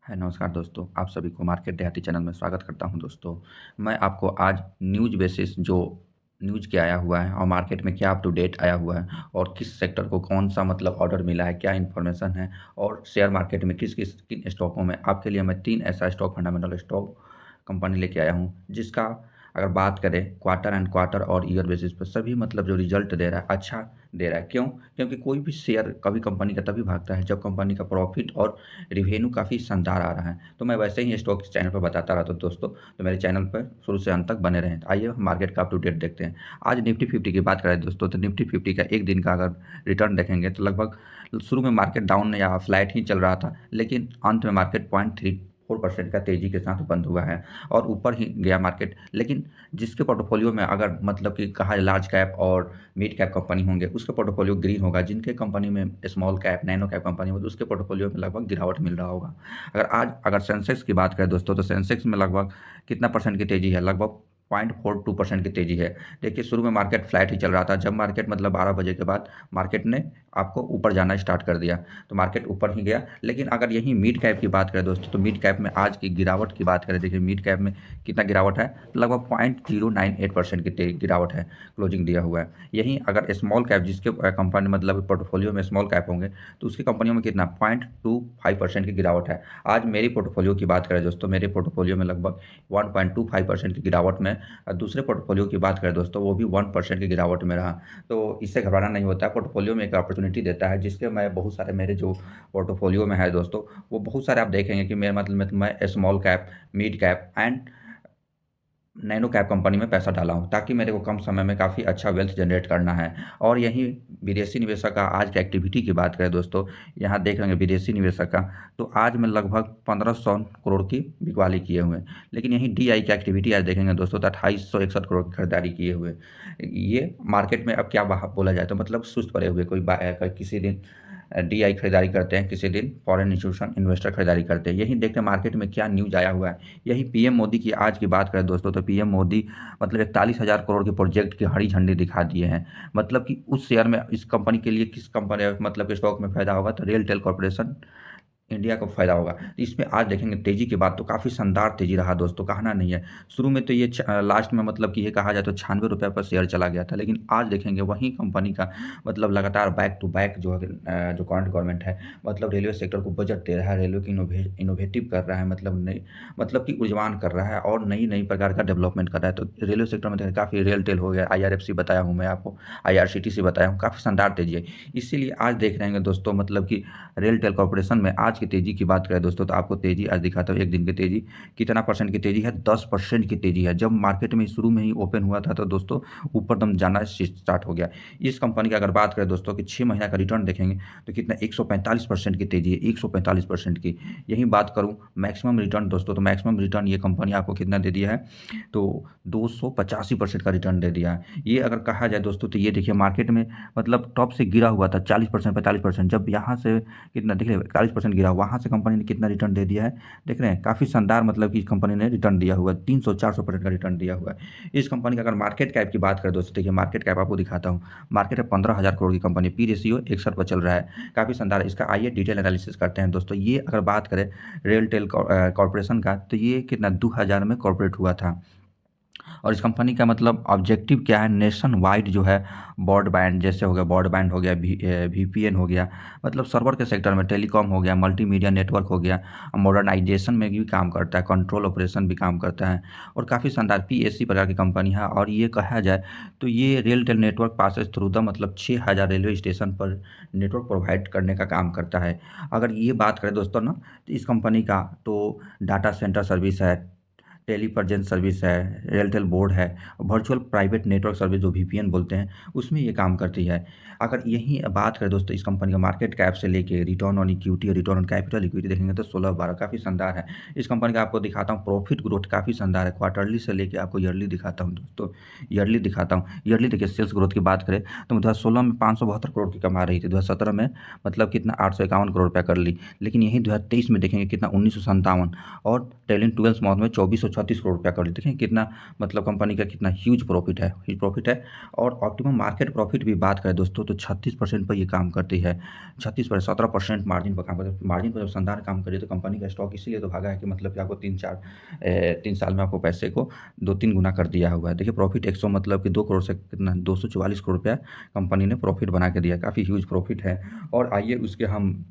है नमस्कार दोस्तों, आप सभी को मार्केट देहाती चैनल में स्वागत करता हूं दोस्तों। मैं आपको आज न्यूज़ बेसिस जो न्यूज़ क्या आया हुआ है और मार्केट में क्या अप टू डेट आया हुआ है और किस सेक्टर को कौन-सा मतलब ऑर्डर मिला है, क्या इन्फॉर्मेशन है और शेयर मार्केट में किस-किस किन स्टॉकों में आपके लिए मैं 3 ऐसा स्टॉक फंडामेंटल स्टॉक कंपनी लेके आया हूँ, जिसका अगर बात करें क्वार्टर एंड क्वार्टर और ईयर बेसिस पे सभी मतलब जो रिज़ल्ट दे रहा है, अच्छा दे रहा है। क्यों? क्योंकि कोई भी शेयर कभी कंपनी का तभी भागता है जब कंपनी का प्रॉफ़िट और रिवेन्यू काफ़ी शानदार आ रहा है। तो मैं वैसे ही स्टॉक इस चैनल पे बताता रहता हूँ दोस्तों, तो मेरे चैनल पर शुरू से अंत तक बने रहें। तो आइए हम मार्केट का अप टू डेट देखते हैं। आज निफ्टी 50 की बात करें दोस्तों, तो निफ्टी 50 का 1 दिन का अगर रिटर्न देखेंगे तो लगभग शुरू में मार्केट डाउन या फ्लैट ही चल रहा था, लेकिन अंत में मार्केट 0.34% का तेज़ी के साथ बंद हुआ है और ऊपर ही गया मार्केट। लेकिन जिसके पोर्टफोलियो में अगर मतलब कि कहा जाए लार्ज कैप और मिड कैप कंपनी होंगे, उसका पोर्टफोलियो ग्रीन होगा। जिनके कंपनी में small cap, nano cap company होगी, उसके पोर्टफोलियो में लगभग गिरावट मिल रहा होगा। अगर सेंसेक्स की बात करें दोस्तों, तो सेंसेक्स में लगभग कितना परसेंट की तेज़ी है? लगभग 0.42% की तेज़ी है। देखिए, शुरू में मार्केट फ्लैट ही चल रहा था। जब मार्केट मतलब 12 बजे के बाद मार्केट ने आपको ऊपर जाना स्टार्ट कर दिया, तो मार्केट ऊपर ही गया। लेकिन अगर यहीं मिड कैप की बात करें दोस्तों, तो मिड कैप में आज की गिरावट की बात करें, देखिए मिड कैप में कितना गिरावट है? लगभग 0.098% की गिरावट है, क्लोजिंग दिया हुआ है। यहीं अगर स्मॉल कैप जिसके कंपनी मतलब पोर्टफोलियो में स्मॉल कैप होंगे, तो उसकी कंपनियों में कितना 0.25% की गिरावट है। आज मेरी पोर्टफोलियो की बात करें दोस्तों, मेरे पोर्टफोलियो में लगभग 1.25% की गिरावट में, दूसरे पोर्टफोलियो की बात करें दोस्तों, वो भी 1% की गिरावट में रहा। तो इससे घबराना नहीं होता है, पोर्टफोलियो में एक अपॉर्चुनिटी देता है, जिसके मैं बहुत सारे मेरे जो पोर्टफोलियो में है दोस्तों, वो बहुत सारे आप देखेंगे कि मेरे मतलब में मैं small cap, mid cap and nano cap company में पैसा डाला हूँ, ताकि मेरे को कम समय में काफ़ी अच्छा वेल्थ जनरेट करना है। और यहीं विदेशी निवेशक का आज की एक्टिविटी की बात करें दोस्तों, यहाँ देख लेंगे विदेशी निवेशक का, तो आज में लगभग 1500 करोड़ की बिकवाली किए हुए हैं। लेकिन यहीं डीआई की एक्टिविटी आज देखेंगे दोस्तों, तो 2861 करोड़ की खरीदारी किए हुए। ये मार्केट में अब क्या बोला जाए, तो मतलब सुस्त पड़े हुए, किसी दिन डीआई खरीदारी करते हैं, किसी दिन फॉरेन इंस्टीट्यूशन इन्वेस्टर खरीदारी करते हैं। यही देखते हैं मार्केट में क्या न्यूज़ आया हुआ है। यही पीएम मोदी की आज की बात करें दोस्तों, तो पीएम मोदी मतलब 41,000 करोड़ के प्रोजेक्ट की हरी झंडी दिखा दिए हैं। मतलब कि उस शेयर में इस कंपनी के लिए किस कंपनी मतलब के स्टॉक में फ़ायदा होगा, तो रेलटेल कॉर्पोरेशन इंडिया को फ़ायदा होगा। तो इसमें आज देखेंगे तेज़ी की बात, तो काफ़ी शानदार तेज़ी रहा दोस्तों, कहना नहीं है। शुरू में तो ये लास्ट में मतलब कि ये कहा जाए तो ₹96 पर शेयर चला गया था। लेकिन आज देखेंगे वही कंपनी का मतलब लगातार बैक टू बैक जो करंट गवर्नमेंट है, मतलब रेलवे सेक्टर को बजट दे रहा है, रेलवे की इनोवेटिव कर रहा है, मतलब नई मतलब कि ऊर्जावान कर रहा है और नई-नई प्रकार का डेवलपमेंट कर रहा है। तो रेलवे सेक्टर में देखिए काफ़ी रेलटेल हो गया, आईआरएफसी बताया हूँ मैं आपको, आईआरसीटीसी बताया हूँ, काफ़ी शानदार तेज़ी है। इसीलिए आज देख रहे हैं दोस्तों, मतलब कि रेलटेल कॉर्पोरेशन में आज की तेज़ी की बात करें दोस्तों, तो आपको तेज़ी आज दिखाता हूँ, 1 दिन की तेज़ी कितना परसेंट की तेज़ी है? 10% की तेज़ी है। जब मार्केट में शुरू में ही ओपन हुआ था, तो दोस्तों ऊपर दम जाना स्टार्ट हो गया। इस कंपनी की अगर बात करें दोस्तों कि 6 महीना का रिटर्न देखेंगे, तो कितना 145% की तेज़ी है, 145% की। यहीं बात करूँ मैक्सिमम रिटर्न दोस्तों, तो मैक्सिमम रिटर्न ये कंपनी आपको कितना दे दिया है? तो 285% का रिटर्न दे दिया है। ये अगर कहा जाए दोस्तों, तो ये देखिए मार्केट में मतलब टॉप से गिरा हुआ था 40%, 45%, जब यहाँ से कितना देख रहे हैं 41% गिरा, वहाँ से कंपनी ने कितना रिटर्न दे दिया है, देख रहे हैं काफ़ी शानदार, मतलब कि कंपनी ने रिटर्न दिया हुआ है, 300-400% का रिटर्न दिया हुआ है। इस कंपनी का अगर मार्केट कैप की बात करें दोस्तों, देखिए मार्केट कैप आपको दिखाता हूँ, मार्केट है 15,000 करोड़ की कंपनी, पी रेशियो 61 पर चल रहा है, काफ़ी शानदार। इसका आइए डिटेल एनालिसिस करते हैं दोस्तों। ये अगर बात करें रेलटेल कॉर्पोरेशन का, तो ये कितना 2000 में कॉर्पोरेट हुआ था। और इस कंपनी का मतलब ऑब्जेक्टिव क्या है, नेशन वाइड जो है ब्रॉडबैंड, जैसे हो गया ब्रॉडबैंड, हो गया वीपीएन हो गया, मतलब सर्वर के सेक्टर में टेलीकॉम हो गया, मल्टीमीडिया नेटवर्क हो गया, मॉडर्नाइजेशन में भी काम करता है, कंट्रोल ऑपरेशन भी काम करता है और काफ़ी शानदार पीएससी प्रकार की कंपनी है। और ये कहा जाए तो ये RailTel network passes through the मतलब 6000 रेलवे स्टेशन पर नेटवर्क प्रोवाइड करने का काम करता है। अगर ये बात करें दोस्तों ना, तो इस कंपनी का तो डाटा सेंटर सर्विस है, टेलीपर्जेंट सर्विस है, रेलटेल बोर्ड है, वर्चुअल प्राइवेट नेटवर्क सर्विस जो वीपीएन बोलते हैं, उसमें ये काम करती है। अगर यहीं बात करें दोस्तों इस कंपनी का मार्केट कैप से लेके रिटर्न ऑन इक्विटी और रिटर्न ऑन कैपिटल इक्विटी देखेंगे, तो 16-12 काफ़ी शानदार है। इस कंपनी का आपको दिखाता हूँ प्रॉफिट ग्रोथ काफ़ी शानदार है, क्वार्टरली से लेके आपको ईयरली दिखाता हूँ दोस्तों, ईयरली दिखाता हूँ। ईयरली देखिए सेल्स ग्रोथ की बात करें, तो 2016 में 572 करोड़ की कमा रही थी, 2017 में मतलब कितना 851 करोड़ रुपया कर ली। लेकिन यहीं 2023 में देखेंगे कितना 1957, और ट्रेलिंग 12 मंथ में 136 करोड़ रुपया कर ली। देखें कितना मतलब कंपनी का कितना ह्यूज प्रॉफिट है। और ऑप्टिमम मार्केट प्रॉफिट भी बात करें दोस्तों तो 36% पर ये काम करती है। 36% 17% मार्जिन पर काम करती है। मार्जिन पर जब शानदार काम करिए तो कंपनी का स्टॉक इसीलिए तो भागा है कि मतलब कि आपको 3 साल में आपको पैसे को 2-3 गुना कर दिया हुआ है। देखिए प्रॉफिट 100 मतलब कि 2 करोड़ से कितना 244 करोड़ रुपया कंपनी ने प्रॉफिट बना के दिया। काफ़ी ह्यूज प्रॉफिट है। और आइए उसके हम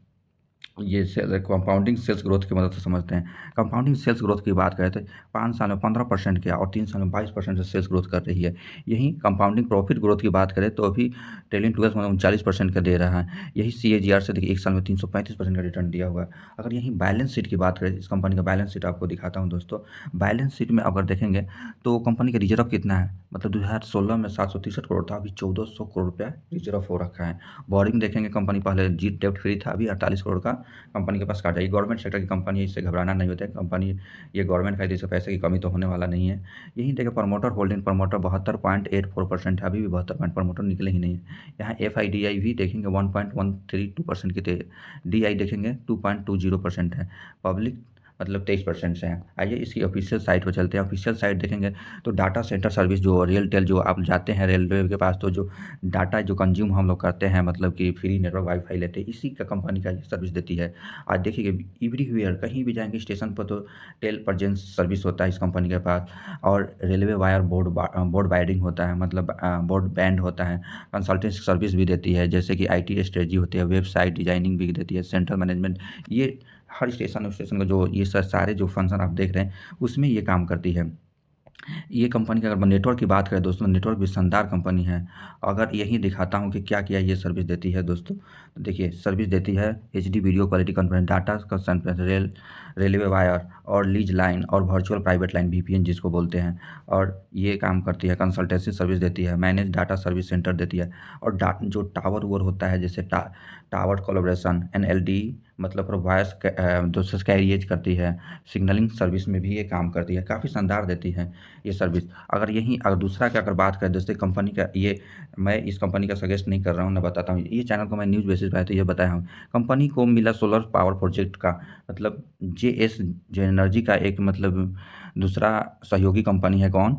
ये कंपाउंडिंग सेल्स ग्रोथ की मदद से समझते हैं। कंपाउंडिंग सेल्स ग्रोथ की बात करें तो 5 साल में 15% किया और 3 साल में 22% से सेल्स ग्रोथ कर रही है। यही कंपाउंडिंग प्रॉफिट ग्रोथ की बात करें तो अभी ट्रेलिंग 12 में 39% का दे रहा है। यही CAGR से देखिए 1 साल में 335% का रिटर्न दिया हुआ है। अगर यहीं बैलेंस शीट की बात करें, इस कंपनी का बैलेंस शीट आपको दिखाता हूँ दोस्तों। बैलेंस शीट में अगर देखेंगे तो कंपनी का रिजर्व कितना है, मतलब 2016 में 763 करोड़ था, अभी 1400 करोड़ रुपया रिजर्व हो रखा है। बोरिंग देखेंगे कंपनी पहले जी डेप्ट फ्री था, अभी 48 करोड़ का कंपनी के पास काटा। ये गवर्नमेंट सेक्टर की कंपनी है, इससे घबराना नहीं होता है। कंपनी ये गवर्नमेंट का है, इससे पैसे की कमी तो होने वाला नहीं है। यहीं देखिए प्रमोटर होल्डिंग, प्रमोटर 72.84% है, अभी भी 72 पॉइंट प्रमोटर निकले ही नहीं है। यहाँ FIDI भी देखेंगे 1.132% की थे। DI देखेंगे 2.20% है। पब्लिक मतलब 23% से है। आइए इसकी ऑफिशियल साइट पर चलते हैं। ऑफिशियल साइट देखेंगे तो डाटा सेंटर सर्विस जो रियलटेल, जो आप जाते हैं रेलवे के पास तो जो डाटा जो कंज्यूम हम लोग करते हैं, मतलब कि फ्री नेटवर्क वाईफाई लेते हैं, इसी का कंपनी का ये सर्विस देती है। आज देखिए एवरीवेयर कहीं भी जाएंगे स्टेशन पर तो टेल प्रेजेंस सर्विस होता है इस कंपनी के पास। और रेलवे वायर बोर्ड बाइडिंग होता है, मतलब बोर्ड बैंड होता है। कंसल्टेंसी सर्विस भी देती है, जैसे कि IT स्ट्रेटजी होती है, वेबसाइट डिजाइनिंग भी देती है, सेंट्रल मैनेजमेंट। ये हर स्टेशन का जो ये सारे जो फंक्शन आप देख रहे हैं उसमें ये काम करती है। ये कंपनी की अगर नेटवर्क की बात करें दोस्तों, नेटवर्क भी शानदार कंपनी है। अगर यही दिखाता हूँ कि क्या क्या ये सर्विस देती है दोस्तों, तो देखिए सर्विस देती है HD video quality conference, data का रेलवे वायर और लीज लाइन और वर्चुअल प्राइवेट लाइन VPN जिसको बोलते हैं। और ये काम करती है, कंसल्टेंसी सर्विस देती है, मैनेज डाटा सर्विस सेंटर देती है। और जो टावर वोर होता है, जैसे टावर कोलैबोरेशन NLD, मतलब वॉइस जो कैरिएज करती है, सिग्नलिंग सर्विस में भी ये काम करती है। काफ़ी शानदार देती है ये सर्विस। अगर दूसरा की अगर बात करें दोस्तों कंपनी का, ये मैं इस कंपनी का सजेस्ट नहीं कर रहा हूँ, ना बताता हूँ। ये चैनल को मैं न्यूज़ बेसिस पे तो ये बताया हूँ। कंपनी को मिला सोलर पावर प्रोजेक्ट का, मतलब JS जो एनर्जी का एक मतलब दूसरा सहयोगी कंपनी है। कौन?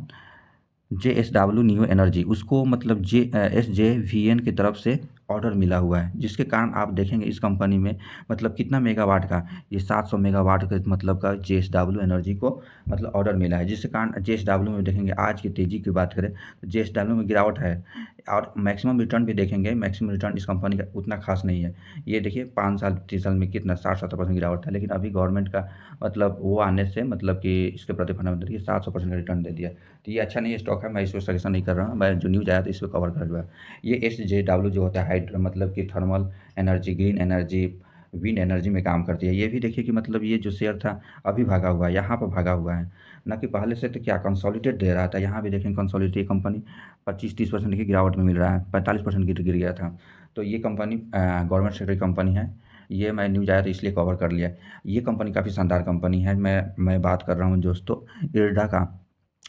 JSW न्यू एनर्जी, उसको मतलब SJVN की तरफ से ऑर्डर मिला हुआ है, जिसके कारण आप देखेंगे इस कंपनी में मतलब कितना मेगावाट का, ये 700 मेगावाट के मतलब का JSW एनर्जी को मतलब ऑर्डर मिला है। जिसके कारण JSW में देखेंगे आज की तेज़ी की बात करें तो JSW में गिरावट है। और मैक्सिमम रिटर्न भी देखेंगे, मैक्सिमम रिटर्न इस कंपनी का उतना खास नहीं है। ये देखिए 5 साल 3 साल में कितना 60-70% गिरावट था, लेकिन अभी गवर्नमेंट का मतलब वो आने से मतलब कि इसके प्रति फंडामेंटल 700% का रिटर्न दे दिया। तो ये अच्छा नहीं है स्टॉक है, मैं इसको सजेशन नहीं कर रहा हूँ। मैं जो न्यूज़ आया था इसको कवर कर रहा है। ये SJW जो होता है हाइड्रो मतलब कि thermal energy, green energy, wind energy में काम करती है। ये भी देखिए कि मतलब ये जो शेयर था अभी भागा हुआ है, यहाँ पर भागा हुआ है, ना कि पहले से तो क्या कंसोलिडेट दे रहा था। यहाँ भी देखेंगे कंसोलिडेट कंपनी 25-30% की गिरावट में मिल रहा है, 45% गिर गया था। तो ये कंपनी गवर्नमेंट सेक्टर की कंपनी है। ये मैं न्यूज़ आया तो इसलिए कवर कर लिया। ये कंपनी काफ़ी शानदार कंपनी है। मैं बात कर रहा हूँ दोस्तों इर्डा का।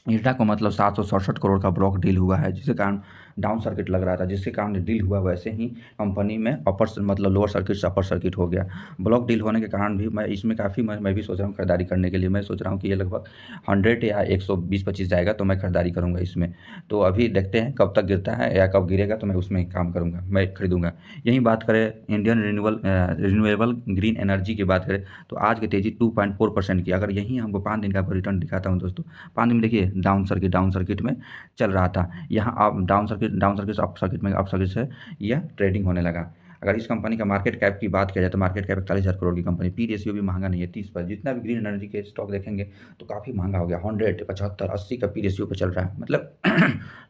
इर्डा को मतलब 767 करोड़ का ब्लॉक डील हुआ है, जिसके कारण डाउन सर्किट लग रहा था, जिसके कारण डील हुआ वैसे ही कंपनी में मतलब लोअर सर्किट से अपर सर्किट हो गया। ब्लॉक डील होने के कारण भी मैं इसमें काफ़ी मैं भी सोच रहा हूँ खरीदारी करने के लिए। मैं सोच रहा हूँ कि ये लगभग 100 या 120-25 जाएगा तो मैं खरीदारी करूँगा इसमें। तो अभी देखते हैं कब तक गिरता है या कब गिरेगा, तो मैं उसमें काम करूँगा, मैं खरीदूँगा। यहीं बात करें इंडियन रिन्यूएबल ग्रीन एनर्जी की बात करें तो आज की तेज़ी 2.4% की। अगर यहीं हमको 5 दिन का रिटर्न दिखाता हूँ दोस्तों, 5 दिन में देखिए डाउन सर्किट में चल रहा था। यहाँ अब डाउन सर्किट से अप सर्किट में, अप सर्किट से यह ट्रेडिंग होने लगा। अगर इस कंपनी का मार्केट कैप की बात किया जाए तो मार्केट कैप 41,000 करोड़ की कंपनी। पी रेशियो भी महंगा नहीं है 30 पर। जितना भी ग्रीन एनर्जी के स्टॉक देखेंगे तो काफ़ी महंगा हो गया, 100, 75, 80 का पी रेशियो पे चल रहा है, मतलब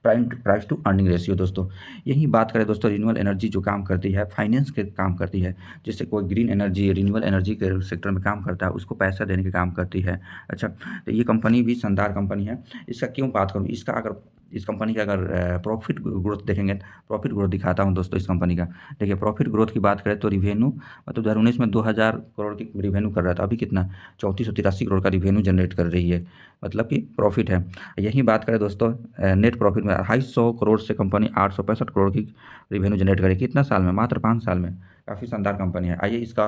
प्राइस टू अर्निंग रेशियो दोस्तों। यही बात करें दोस्तों, रिन्यूएबल एनर्जी जो काम करती है फाइनेंस के काम करती है। जैसे कोई ग्रीन एनर्जी रिन्यूएबल एनर्जी के सेक्टर में काम करता है उसको पैसा देने के काम करती है। अच्छा, तो ये कंपनी भी शानदार कंपनी है। इसका क्यों बात करूँ, इसका अगर इस कंपनी का अगर प्रॉफिट ग्रोथ देखेंगे, प्रॉफिट ग्रोथ दिखाता हूँ दोस्तों इस कंपनी का। देखिए प्रॉफिट ग्रोथ की बात करें तो रिवेन्यू मतलब 2019 में 2000 करोड़ की रिवेन्यू कर रहा था, अभी कितना 3483 करोड़ का रिवेन्यू जनरेट कर रही है, मतलब कि प्रॉफिट है। यही बात करें दोस्तों नेट प्रॉफिट में 250 करोड़ से कंपनी 865 करोड़ की रिवेन्यू जनरेट करेगी। कितना साल में? मात्र 5 साल में। काफ़ी शानदार कंपनी है। आइए इसका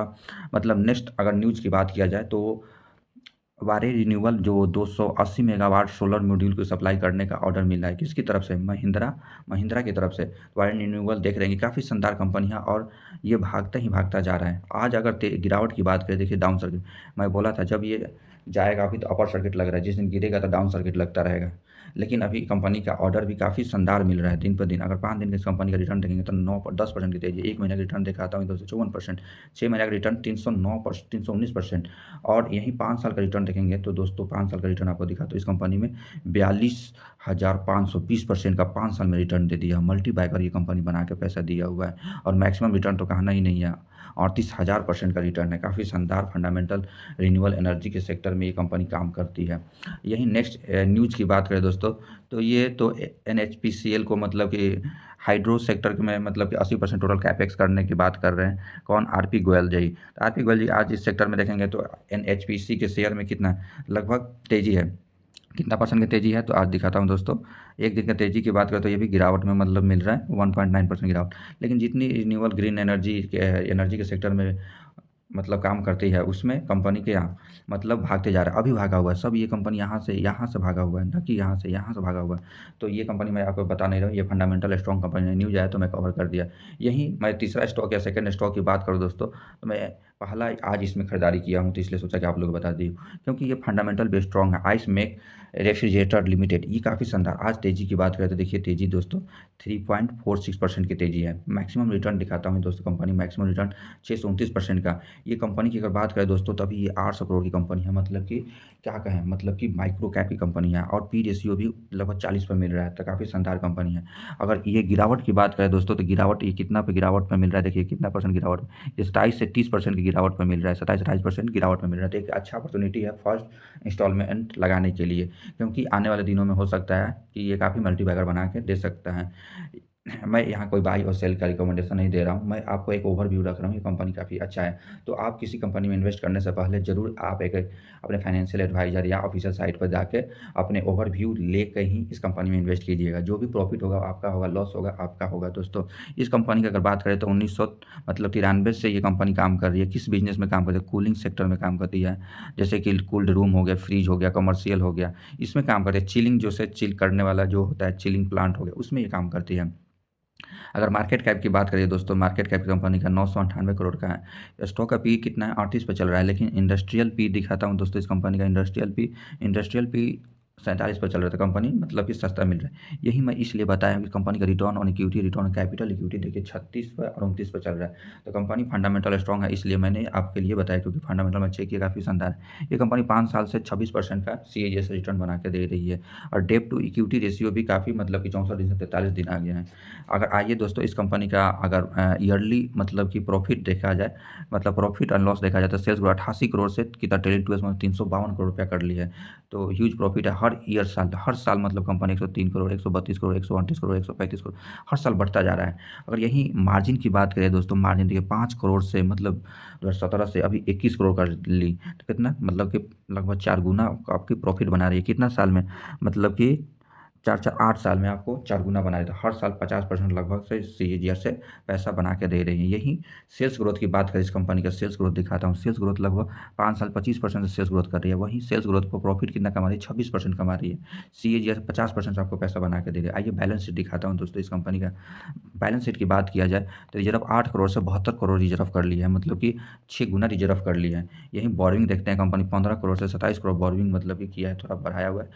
मतलब नेक्स्ट अगर न्यूज़ की बात किया जाए तो वारे रिन्यूएबल जो 280 मेगावाट सोलर मॉड्यूल को सप्लाई करने का ऑर्डर मिला है, किसकी तरफ से? महिंद्रा महिंद्रा की तरफ से। वारे रिन्यूएबल देख रहे हैं कि काफ़ी शानदार कंपनी है और ये भागता ही भागता जा रहा है। आज अगर गिरावट की बात करें, देखिए डाउन सर्किट, मैं बोला था जब ये जाएगा, अभी तो अपर सर्किट लग रहा है, जिस दिन गिरेगा तो डाउन सर्किट लगता रहेगा। लेकिन अभी कंपनी का ऑर्डर भी काफ़ी शानदार मिल रहा है दिन पर दिन। अगर 5 दिन के इस कंपनी का रिटर्न देखेंगे तो 10% की तेजी, 1 महीने का रिटर्न दिखाता हूँ 254%, 6 महीने का रिटर्न 319%, और यहीं 5 साल का रिटर्न देखेंगे तो दोस्तों 5 साल का रिटर्न आपको दिखा, तो इस कंपनी में 42,520% का 5 साल में रिटर्न दे दिया। मल्टीबैगर ये कंपनी बना के पैसा दिया हुआ है, और मैक्सिमम रिटर्न तो कहना ही नहीं है, 38,000% का रिटर्न है। काफ़ी शानदार फंडामेंटल रिन्यूएबल एनर्जी के सेक्टर में ये कंपनी काम करती है। यही नेक्स्ट न्यूज़ की बात करें दोस्तों, तो ये तो NHPCL को मतलब कि हाइड्रो सेक्टर में मतलब कि 80% टोटल कैपेक्स करने की बात कर रहे हैं। कौन? आरपी गोयल जी। तो आरपी गोयल जी आज इस सेक्टर में देखेंगे तो NHPC के शेयर में कितना लगभग तेज़ी है, कितना परसेंट की तेज़ी है, तो आज दिखाता हूँ दोस्तों। एक दिन का तेज़ी की बात करें तो ये भी गिरावट में मतलब मिल रहा है, 1.9% गिरावट। लेकिन जितनी रिन्यूएबल ग्रीन एनर्जी के सेक्टर में मतलब काम करती है, उसमें कंपनी के यहाँ मतलब भागते जा रहा है, अभी भागा हुआ है सब। ये कंपनी यहाँ से भागा हुआ है, ना कि यहाँ से भागा हुआ है। तो ये कंपनी मैं आपको बता नहीं रहा हूँ, ये फंडामेंटल स्ट्रॉन्ग कंपनी है। न्यूज़ आया तो मैं कवर कर दिया। यहीं मैं तीसरा स्टॉक या सेकंड स्टॉक की बात करूँ दोस्तों, तो मैं पहला आज इसमें खरीदारी किया हूँ, तो इसलिए सोचा कि आप लोग को बता दी, क्योंकि ये फंडामेंटल भी स्ट्रॉन्ग है। आइस मेक रेफ्रिजरेटर लिमिटेड, ये काफ़ी शानदार। आज तेज़ी की बात करें तो देखिए तेज़ी दोस्तों 3.46% की तेज़ी है। मैक्सिमम रिटर्न दिखाता हूँ दोस्तों, कंपनी मैक्सिमम रिटर्न 629% का। ये कंपनी की अगर बात करें दोस्तों, तो अभी ये 800 करोड़ की कंपनी है, मतलब कि क्या कहें, मतलब कि माइक्रो कैप की कंपनी है, और पी रेशियो भी लगभग 40 पर मिल रहा है, तो काफ़ी शानदार कंपनी है। अगर ये गिरावट की बात करें दोस्तों, तो गिरावट ये कितना पे गिरावट पर मिल रहा है, देखिए कितना परसेंट गिरावट, ये 27 से 30% की गिरावट पर मिल रहा है, 27-28% गिरावट पर मिल रहा है। तो एक अच्छा अपॉर्चुनिटी है फर्स्ट इंस्टॉलमेंट लगाने के लिए, क्योंकि आने वाले दिनों में हो सकता है कि ये काफ़ी मल्टीबैगर बना के दे सकता है। मैं यहाँ कोई बाई और सेल का रिकमेंडेशन नहीं दे रहा हूँ, मैं आपको एक ओवरव्यू रख रहा हूँ। ये कंपनी काफ़ी अच्छा है, तो आप किसी कंपनी में इन्वेस्ट करने से पहले ज़रूर आप एक अपने फाइनेंशियल एडवाइज़र या ऑफिशियल साइट पर जाके अपने ओवरव्यू लेकर ही इस कंपनी में इन्वेस्ट कीजिएगा। जो भी प्रॉफिट होगा आपका होगा, लॉस होगा आपका होगा। दोस्तों इस कंपनी की अगर बात करें तो 1900 मतलब 93 से ये कंपनी काम कर रही है। किस बिजनेस में काम करती है? कूलिंग सेक्टर में काम करती है, जैसे कि कूल्ड रूम हो गया, फ्रिज हो गया, कमर्शियल हो गया, इसमें काम करती है। चिलिंग जो से चिल करने वाला जो होता है, चिलिंग प्लांट हो गया, उसमें ये काम करती है। अगर मार्केट कैप की बात करें दोस्तों, मार्केट कैप कंपनी का 998 करोड़ का है। स्टॉक का पी कितना है? 38 पे चल रहा है। लेकिन इंडस्ट्रियल पी दिखाता हूँ दोस्तों, इस कंपनी का इंडस्ट्रियल पी 47 पर चल रहा था। कंपनी मतलब कि सस्ता मिल रहा है। यही मैं इसलिए बताया कि कंपनी का return on equity, return on capital equity देखिए 36 पर और 29 पर चल रहा है। तो कंपनी फंडामेंटल स्ट्रॉन्ग है, इसलिए मैंने आपके लिए बताया, क्योंकि फंडामेंटल में चेक किया काफ़ी शानदार है। ये कंपनी 5 साल से 26% का CAGR रिटर्न बना के दे रही है, और डेप टू इक्विटी रेशियो भी काफ़ी मतलब कि 64 दिन से 43 दिन आ गया है। अगर आइए दोस्तों इस कंपनी का अगर ईयरली मतलब कि प्रॉफिट देखा जाए, मतलब प्रॉफिट एंड लॉस देखा जाए, तो सेल्स ग्रोथ 88 करोड़ से कितना ट्रेलिंग 12 में 352 करोड़ रुपया कर लिया है। तो ह्यूज प्रॉफिट है। हर साल मतलब कंपनी 103 करोड़, 132 करोड़, 129 करोड़, 135 करोड़ हर साल बढ़ता जा रहा है। अगर यही मार्जिन की बात करें दोस्तों, मार्जिन देखिए 5 करोड़ से मतलब 2017 से अभी 21 करोड़ कर ली, तो कितना मतलब कि लगभग 4 गुना आपकी प्रॉफिट बना रही है। कितना साल में? मतलब कि 8 साल में आपको 4 गुना बना देता है। हर साल 50% लगभग से CAGR से पैसा बना के दे रही है। यही सेल्स ग्रोथ की बात करें, इस कंपनी का सेल्स ग्रोथ दिखाता हूँ। सेल्स ग्रोथ लगभग 5 साल 25% से सेल्स ग्रोथ कर रही है। वहीं सेल्स ग्रोथ पर प्रॉफिट कितना कमा रही है? 26% कमा रही है। CAGR 50% से आपको पैसा बना के दे रही है। आइए बैलेंस शीट दिखाता हूँ दोस्तों, इस कंपनी का बैलेंस शीट की बात किया जाए तो रिजर्व 8 करोड़ से 72 करोड़ रिजर्व कर लिया है, मतलब कि 6 गुना रिजर्व कर लिया है। यहीं बोरिंग देखते हैं, कंपनी 15 करोड़ से 27 करोड़ बोरिंग मतलब कि किया है, थोड़ा बढ़ाया हुआ है।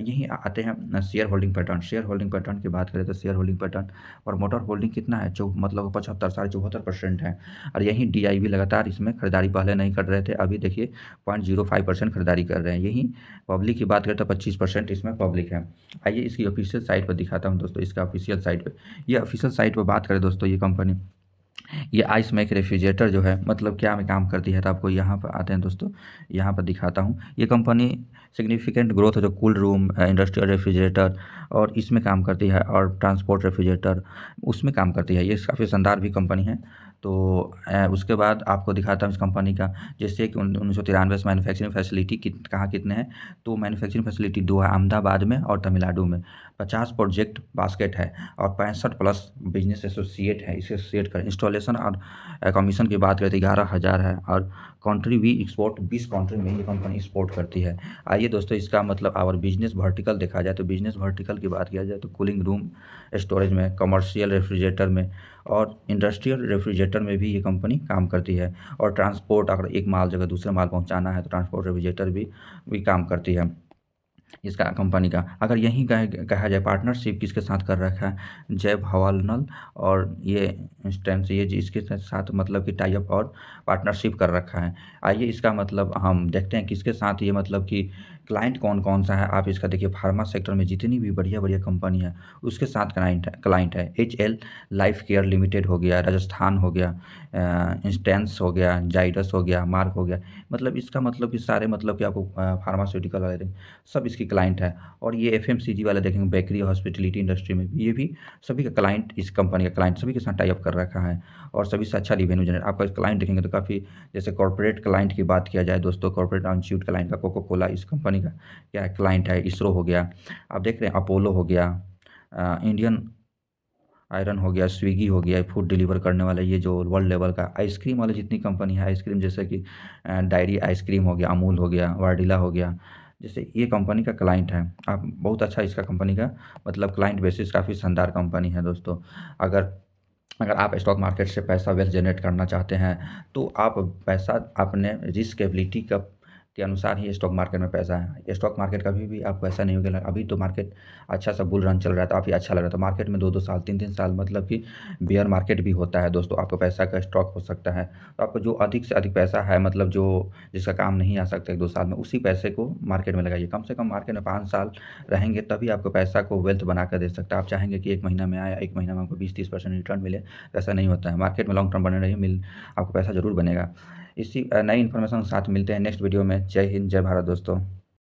यहीं आते हैं share holding pattern. Share holding pattern की बात करें तो शेयर होल्डिंग पैटर्न और मोटर होल्डिंग कितना है? जो मतलब 75 74% है। और यहीं DI भी लगातार इसमें खरीदारी पहले नहीं कर रहे थे, अभी देखिए 0.05% खरीदारी कर रहे हैं। यहीं पब्लिक की बात करें तो 25% इसमें पब्लिक है। आइए इसकी ऑफिशियल साइट पर दिखाता हूँ दोस्तों, इसका ऑफिशियल साइट पर। ये ऑफिशियल साइट पर बात करें दोस्तों, ये कंपनी, ये आइस मैक रेफ्रिजरेटर जो है मतलब क्या में काम करती है, तो आपको यहाँ पर आते हैं दोस्तों, यहाँ पर दिखाता हूँ। ये कंपनी सिग्निफिकेंट ग्रोथ है, जो कूल रूम, इंडस्ट्रियल रेफ्रिजरेटर और इसमें काम करती है, और ट्रांसपोर्ट रेफ्रिजरेटर उसमें काम करती है। ये काफ़ी शानदार भी कंपनी है। तो उसके बाद आपको दिखाता हूँ इस कंपनी का, जैसे कि 1993 से मैन्युफैक्चरिंग फैसिलिटी कहाँ कितने हैं, तो मैन्युफैक्चरिंग फैसिलिटी 2 है अहमदाबाद में और तमिलनाडु में। 50 प्रोजेक्ट बास्केट है और 65 प्लस बिजनेस एसोसिएट है, इसे एसोसिएट कर इंस्टॉलेशन और कमीशन की बात करें तो 11,000 है और कंट्री भी एक्सपोर्ट 20 कंट्री में ये कंपनी एक्सपोर्ट करती है। आइए दोस्तों, इसका मतलब और बिजनेस वर्टिकल देखा जाए तो बिजनेस वर्टिकल की बात किया जाए तो कूलिंग रूम स्टोरेज में, कमर्शियल रेफ्रिजरेटर में और इंडस्ट्रियल रेफ्रिजरेटर में भी ये कंपनी काम करती है। और ट्रांसपोर्ट, अगर एक माल जगह दूसरे माल पहुंचाना है तो ट्रांसपोर्ट रेफ्रिजरेटर भी काम करती है इसका कंपनी का। अगर यहीं कहा जाए पार्टनरशिप किसके साथ कर रखा है, जय भवालनल और ये इंस्टेंस, ये इसके साथ मतलब कि टाई अप और पार्टनरशिप कर रखा है। आइए इसका मतलब हम देखते हैं किसके साथ ये मतलब कि क्लाइंट कौन कौन सा है। आप इसका देखिए, फार्मा सेक्टर में जितनी भी बढ़िया बढ़िया कंपनी है उसके साथ क्लाइंट है। HL लाइफ केयर लिमिटेड हो गया, राजस्थान हो गया, इंस्टेंस हो गया, जाइडस हो गया, मार्क हो गया। मतलब इसका मतलब कि सारे मतलब कि आपको फार्मास्यूटिकल वाले सब इसकी क्लाइंट है। और ये FMCG वाले देखेंगे, बेकरी, हॉस्पिटलिटी इंडस्ट्री में भी ये भी सभी का क्लाइंट, इस कंपनी का क्लाइंट सभी के साथ टाई अप कर रखा है और सभी से अच्छा रिवेन्यू जनरेट। आपका क्लाइंट देखेंगे तो काफ़ी, जैसे कॉर्पोरेट क्लाइंट की बात किया जाए दोस्तों, कॉर्पोरेट इंस्टीट्यूट क्लाइंट का कोको कोला इस कंपनी का क्या है, क्लाइंट है। इसरो हो गया, आप देख रहे हैं, अपोलो हो गया, इंडियन आयरन हो गया, स्विगी हो गया, फूड डिलीवर करने वाला ये जो वर्ल्ड लेवल का आइसक्रीम वाले जितनी कंपनी है आइसक्रीम, जैसे कि डायरी आइसक्रीम हो गया, अमूल हो गया, वाडिला हो गया, जैसे ये कंपनी का क्लाइंट है। आप बहुत अच्छा इसका कंपनी का मतलब क्लाइंट बेसिस काफ़ी शानदार कंपनी है दोस्तों। अगर अगर आप स्टॉक मार्केट से पैसा वेल्थ जनरेट करना चाहते हैं तो आप पैसा अपने रिस्क एबिलिटी का के अनुसार ही स्टॉक मार्केट में पैसा है। स्टॉक मार्केट कभी भी आपको ऐसा नहीं होगा, अभी तो मार्केट अच्छा सा बुल रन चल रहा है तो काफ़ी अच्छा लग रहा था मार्केट में, 2-2 साल 3-3 साल मतलब कि बियर मार्केट भी होता है दोस्तों, आपको पैसा का स्टॉक हो सकता है। तो आपको जो अधिक से अधिक पैसा है, मतलब जो जिसका काम नहीं आ सकता 1-2 साल में, उसी पैसे को मार्केट में लगाइए। कम से कम मार्केट में 5 साल रहेंगे तभी आपको पैसा को वेल्थ बना कर दे सकता है। आप चाहेंगे कि 1 महीना में आया, 1 महीना में आपको 20-30% रिटर्न मिले, ऐसा नहीं होता है। मार्केट में लॉन्ग टर्म बने रहिए, आपको पैसा ज़रूर बनेगा। इसी नई इन्फॉर्मेशन के साथ मिलते हैं नेक्स्ट वीडियो में। जय हिंद, जय भारत दोस्तों।